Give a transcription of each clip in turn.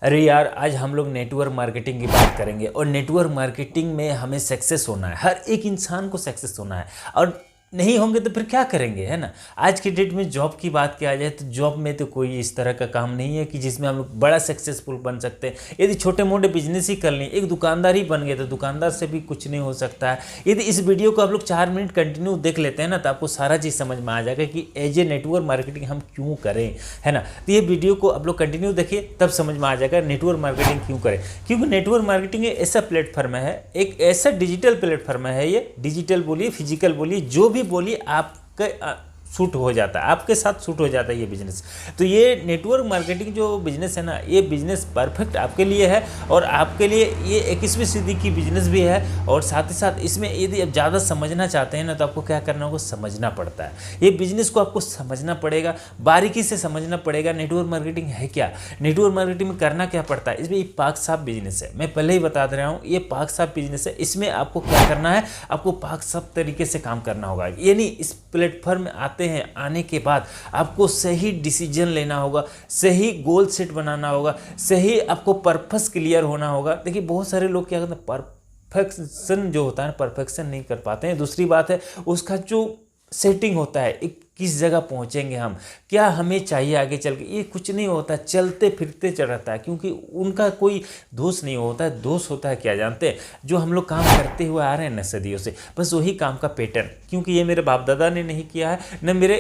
अरे यार, आज हम लोग नेटवर्क मार्केटिंग की बात करेंगे और नेटवर्क मार्केटिंग में हमें सक्सेस होना है। हर एक इंसान को सक्सेस होना है और नहीं होंगे तो फिर क्या करेंगे, है ना। आज की डेट में जॉब की बात किया जाए तो जॉब में तो कोई इस तरह का काम नहीं है कि जिसमें हम लोग बड़ा सक्सेसफुल बन सकते हैं। यदि छोटे मोटे बिजनेस ही कर लें, एक दुकानदार ही बन गए तो दुकानदार से भी कुछ नहीं हो सकता है। यदि इस वीडियो को आप लोग 4 मिनट कंटिन्यू देख लेते हैं ना, तो आपको सारा चीज़ समझ में आ जाएगा कि एज ए नेटवर्क मार्केटिंग हम क्यों करें, है ना। तो ये वीडियो को आप लोग कंटिन्यू देखिए, तब समझ में आ जाएगा नेटवर्क मार्केटिंग क्यों करें। क्योंकि नेटवर्क मार्केटिंग एक ऐसा प्लेटफॉर्म है, एक ऐसा डिजिटल प्लेटफॉर्म है, ये डिजिटल बोलिए, फिजिकल बोलिए, जो भी बोलिए आपका सूट हो जाता है, आपके साथ सूट हो जाता है ये बिजनेस। तो ये नेटवर्क मार्केटिंग जो बिजनेस है ना, ये बिजनेस परफेक्ट आपके लिए है और आपके लिए ये 21वीं सदी की बिजनेस भी है। और साथ ही साथ इसमें यदि आप ज़्यादा समझना चाहते हैं ना, तो आपको क्या करना होगा, समझना पड़ता है। ये बिजनेस को आपको समझना पड़ेगा, बारीकी से समझना पड़ेगा। नेटवर्क मार्केटिंग है क्या, नेटवर्क मार्केटिंग में करना क्या पड़ता है। इसमें ये पाक साफ बिजनेस है, मैं पहले ही बता दे रहा हूँ, ये पाक साफ बिजनेस है। इसमें आपको क्या करना है, आपको पाक साफ तरीके से काम करना होगा। यानी इस प्लेटफॉर्म में आने के बाद आपको सही डिसीजन लेना होगा, सही गोल सेट बनाना होगा, सही आपको पर्पस क्लियर होना होगा। देखिए बहुत सारे लोग क्या करते हैं, परफेक्शन जो होता है परफेक्शन नहीं कर पाते हैं। दूसरी बात है उसका जो सेटिंग होता है, एक किस जगह पहुंचेंगे हम, क्या हमें चाहिए आगे चल के, ये कुछ नहीं होता, चलते फिरते चल रहता है। क्योंकि उनका कोई दोष नहीं होता है, दोष होता है क्या जानते हैं, जो हम लोग काम करते हुए आ रहे हैं न सदियों से, बस वही काम का पैटर्न। क्योंकि ये मेरे बाप दादा ने नहीं किया है, न मेरे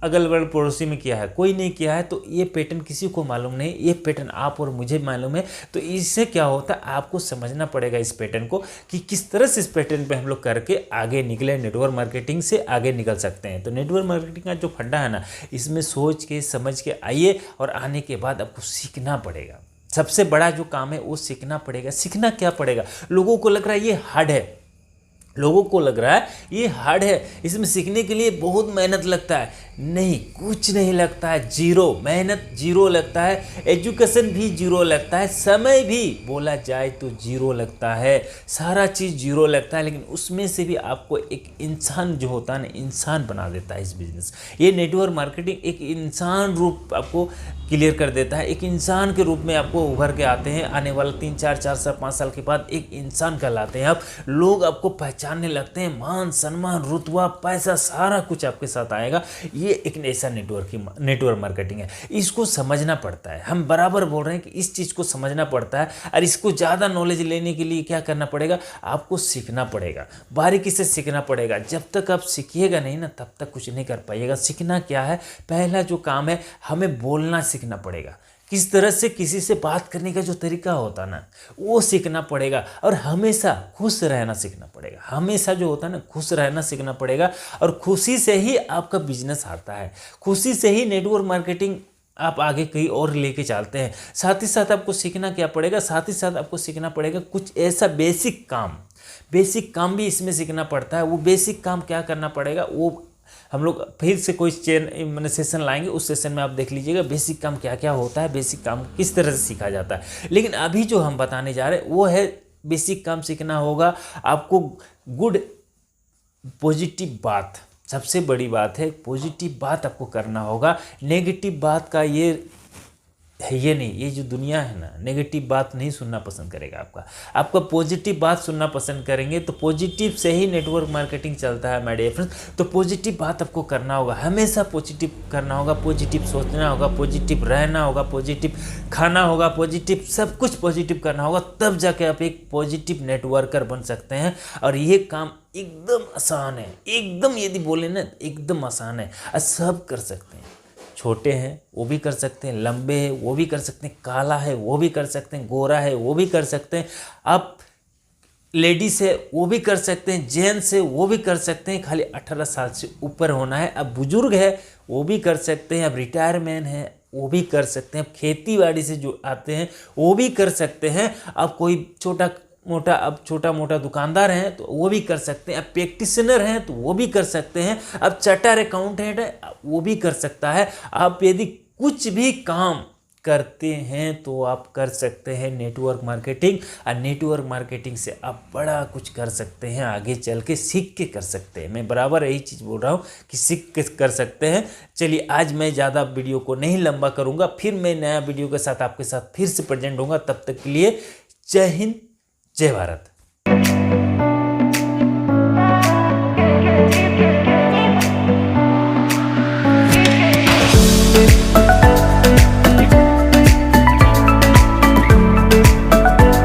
अगल बगल पड़ोसी में किया है, कोई नहीं किया है, तो ये पैटर्न किसी को मालूम नहीं। ये पैटर्न आप और मुझे मालूम है। तो इससे क्या होता है, आपको समझना पड़ेगा इस पैटर्न को कि किस तरह से इस पैटर्न पे हम लोग करके आगे निकले, नेटवर्क मार्केटिंग से आगे निकल सकते हैं। तो नेटवर्क मार्केटिंग का जो फंडा है ना, इसमें सोच के समझ के आइए और आने के बाद आपको सीखना पड़ेगा। सबसे बड़ा जो काम है वो सीखना पड़ेगा। सीखना क्या पड़ेगा, लोगों को लग रहा है ये हार्ड है, लोगों को लग रहा है ये हार्ड है, इसमें सीखने के लिए बहुत मेहनत लगता है। नहीं, कुछ नहीं लगता है, जीरो मेहनत, जीरो लगता है, एजुकेशन भी जीरो लगता है, समय भी बोला जाए तो जीरो लगता है, सारा चीज़ जीरो लगता है। लेकिन उसमें से भी आपको एक इंसान जो होता है ना, इंसान बना देता है इस बिजनेस। ये नेटवर्क मार्केटिंग एक इंसान रूप आपको क्लियर कर देता है। एक इंसान के रूप में आपको उभर के आते हैं। आने वाला 3, 4, 4 साल 5 साल के बाद एक इंसान कहलाते हैं आप। लोग आपको पहचानने लगते हैं, मान सम्मान रुतबा पैसा सारा कुछ आपके साथ आएगा। ये एक ऐसा नेटवर्क मार्केटिंग है। इसको समझना पड़ता है। हम बराबर बोल रहे हैं कि इस चीज़ को समझना पड़ता है। और इसको ज़्यादा नॉलेज लेने के लिए क्या करना पड़ेगा, आपको सीखना पड़ेगा, बारीकी से सीखना पड़ेगा। जब तक आप सीखिएगा नहीं ना, तब तक कुछ नहीं कर पाइएगा। सीखना क्या है, पहला जो काम है, हमें बोलना सीखना पड़ेगा। किस तरह से किसी से बात करने का जो तरीका होता है ना, वो सीखना पड़ेगा। और हमेशा खुश रहना सीखना पड़ेगा। हमेशा जो होता है ना, खुश रहना सीखना पड़ेगा। और खुशी से ही आपका बिजनेस आता है, खुशी से ही नेटवर्क मार्केटिंग आप आगे कहीं और लेके चलते हैं। साथ ही साथ आपको सीखना क्या पड़ेगा, साथ ही साथ आपको सीखना पड़ेगा कुछ ऐसा बेसिक काम भी इसमें सीखना पड़ता है। वो बेसिक काम क्या करना पड़ेगा, वो हम लोग फिर से कोई सेशन लाएंगे, उस सेशन में आप देख लीजिएगा बेसिक काम क्या क्या होता है, बेसिक काम किस तरह से सीखा जाता है। लेकिन अभी जो हम बताने जा रहे हैं वो है बेसिक काम सीखना होगा आपको। गुड पॉजिटिव बात, सबसे बड़ी बात है, पॉजिटिव बात आपको करना होगा। नेगेटिव बात का ये है, ये नहीं, ये जो दुनिया है ना, नेगेटिव बात नहीं सुनना पसंद करेगा। आपका पॉजिटिव बात सुनना पसंद करेंगे। तो पॉजिटिव से ही नेटवर्क मार्केटिंग चलता है माय डियर फ्रेंड्स। तो पॉजिटिव बात आपको करना होगा, हमेशा पॉजिटिव करना होगा, पॉजिटिव सोचना होगा, पॉजिटिव रहना होगा, पॉजिटिव खाना होगा, पॉजिटिव सब कुछ पॉजिटिव करना होगा। तब जाके आप एक पॉजिटिव नेटवर्कर बन सकते हैं। और ये काम एकदम आसान है, एकदम यदि बोले ना एकदम आसान है और सब कर सकते हैं। छोटे हैं वो भी कर सकते हैं, लंबे हैं वो भी कर सकते हैं, काला है वो भी कर सकते हैं, गोरा है वो भी कर सकते हैं, आप लेडीज है वो भी कर सकते हैं, जेंट्स है वो भी कर सकते हैं। खाली 18 साल से ऊपर होना है। अब बुजुर्ग है वो भी कर सकते हैं, अब रिटायरमेंट है वो भी कर सकते हैं, अब खेती बाड़ी से जो आते हैं वो भी कर सकते हैं, अब कोई छोटा मोटा दुकानदार हैं तो वो भी कर सकते हैं, अब प्रैक्टिशनर हैं तो वो भी कर सकते हैं, अब चार्टर अकाउंटेंट है वो भी कर सकता है। आप यदि कुछ भी काम करते हैं तो आप कर सकते हैं नेटवर्क मार्केटिंग, और नेटवर्क मार्केटिंग से आप बड़ा कुछ कर सकते हैं, आगे चल के सीख के कर सकते हैं। मैं बराबर यही चीज़ बोल रहा हूँ कि सीख के कर सकते हैं। चलिए आज मैं ज़्यादा वीडियो को नहीं लंबा करूँगा, फिर मैं नया वीडियो के साथ आपके साथ फिर से प्रेजेंट होऊंगा। तब तक के लिए जय हिंद, जय भारत।